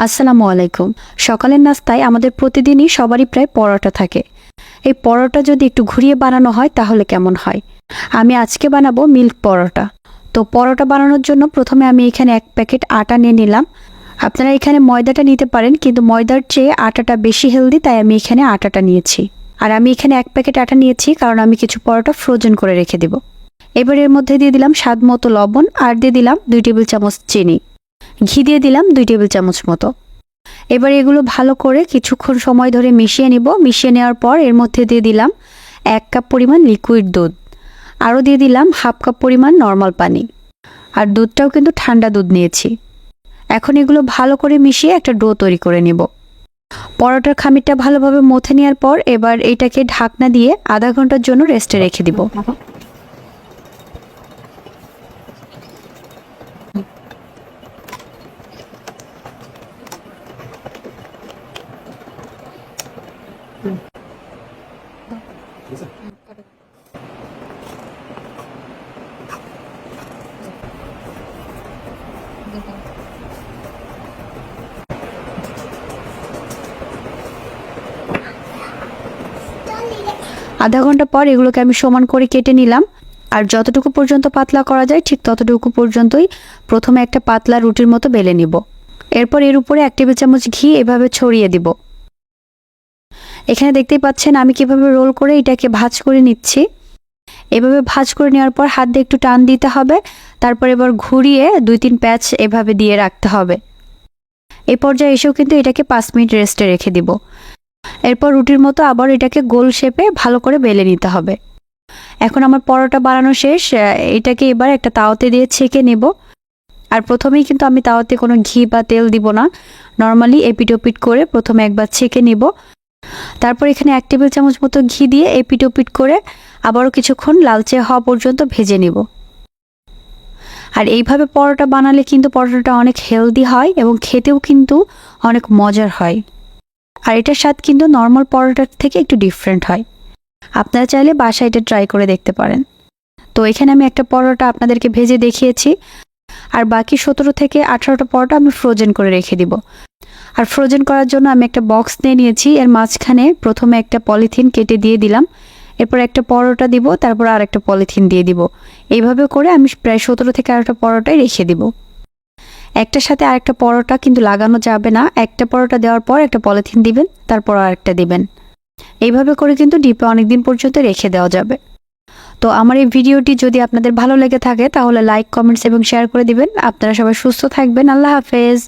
আসসালামু আলাইকুম। সকালের নাস্তায় আমাদের প্রতিদিনই সবারই প্রায় পরোটা থাকে। এই পরোটা যদি একটু ঘুরিয়ে বানানো হয় তাহলে কেমন হয়? আমি আজকে বানাবো মিল্ক পরোটা। তো পরোটা বানানোর জন্য প্রথমে আমি এখানে 1 প্যাকেট আটা নিয়ে নিলাম। আপনারা এখানে ময়দাটা নিতে পারেন, কিন্তু ময়দার চেয়ে আটাটা বেশি হেলদি, তাই আমি এখানে আটাটা নিয়েছি। আর আমি এখানে 1 প্যাকেট আটা নিয়েছি কারণ আমি কিছু পরোটা ফ্রোজেন করে রেখে দেব। এবার এর মধ্যে দিয়ে দিলাম স্বাদ মতো লবণ আর দিয়ে দিলাম 2 টেবিল চামচ চিনি। ঘি দিয়ে দিলাম 2 টেবিল চামচ মতো। এবার এগুলো ভালো করে কিছুক্ষণ সময় ধরে মিশিয়ে নিব। মিশিয়ে নেওয়ার পর এর মধ্যে দিয়ে দিলাম 1 কাপ পরিমাণ লিকুইড দুধ, আরও দিয়ে দিলাম 1/2 কাপ পরিমাণ নর্মাল পানি। আর দুধটাও কিন্তু ঠান্ডা দুধ নিয়েছি। এখন এগুলো ভালো করে মিশিয়ে একটা ডো তৈরি করে নিব। পরোটার খামিরটা ভালোভাবে মথে নেওয়ার পর এবার এটাকে ঢাকনা দিয়ে আধা ঘন্টার জন্য রেস্টে রেখে দিব। আধা ঘন্টা পর এগুলোকে আমি সমান করে কেটে নিলাম। আর যতটুকু পর্যন্ত পাতলা করা যায় ঠিক ততটুকু পর্যন্তই প্রথমে একটা পাতলা রুটির মতো বেলে নিব। এরপর এর উপরে 1 টেবিল চামচ ঘি এভাবে ছড়িয়ে দিব। এখানে দেখতেই পাচ্ছেন আমি কিভাবে রোল করে এটাকে ভাঁজ করে নিচ্ছি। এভাবে ভাঁজ করে নেওয়ার পর হাত দিয়ে একটু টান দিতে হবে। তারপর এবার ঘুরিয়ে 2-3 প্যাচ এভাবে দিয়ে রাখতে হবে। এই পর্যায়ে এসেও কিন্তু এটাকে 5 মিনিট রেস্টে রেখে দিব। এরপর রুটির মতো আবার এটাকে গোল শেপে ভালো করে বেলে নিতে হবে। এখন আমার পরোটা বানানো শেষ। এটাকে এবার একটা তাওয়াতে দিয়ে ছেঁকে নেব। আর প্রথমেই কিন্তু আমি তাওয়াতে কোনো ঘি বা তেল দিব না, নর্মালি এপিট ওপিট করে প্রথমে একবার ছেঁকে নিব। তারপর এখানে 1 টেবিল চামচ মতো ঘি দিয়ে এপিট ওপিট করে আবারও কিছুক্ষণ লালচে হওয়া পর্যন্ত ভেজে নিব। আর এইভাবে পরোটা বানালে কিন্তু পরোটাটা অনেক হেলদি হয় এবং খেতেও কিন্তু অনেক মজার হয়। আর এটার স্বাদ কিন্তু নর্মাল পরোটার থেকে একটু ডিফারেন্ট হয়। আপনারা চাইলে বাসায় এটা ট্রাই করে দেখতে পারেন। তো এখানে আমি একটা পরোটা আপনাদেরকে ভেজে দেখিয়েছি। আর বাকি 17 থেকে 18টা পরোটা আমি ফ্রোজেন করে রেখে দিব। আর ফ্রোজেন করার জন্য আমি একটা বক্স নিয়ে নিয়েছি। এর মাঝখানে প্রথমে একটা পলিথিন কেটে দিয়ে দিলাম। এরপর একটা পরোটা দিব, তারপর আর একটা পলিথিন দিয়ে দিব। এইভাবে করে আমি প্রায় 17 থেকে 18টা পরোটাই রেখে দিব। একটার সাথে আরেকটা পরোটা কিন্তু লাগানো যাবে না। একটা পরোটা দেওয়ার পর একটা পলিথিন দিবেন, তারপর আরেকটা দিবেন। এইভাবে করে কিন্তু ডিপে অনেকদিন পর্যন্ত রেখে দেওয়া যাবে। তো আমার এই ভিডিওটি যদি আপনাদের ভালো লেগে থাকে তাহলে লাইক, কমেন্টস এবং শেয়ার করে দিবেন। আপনারা সবাই সুস্থ থাকবেন। আল্লাহ হাফেজ।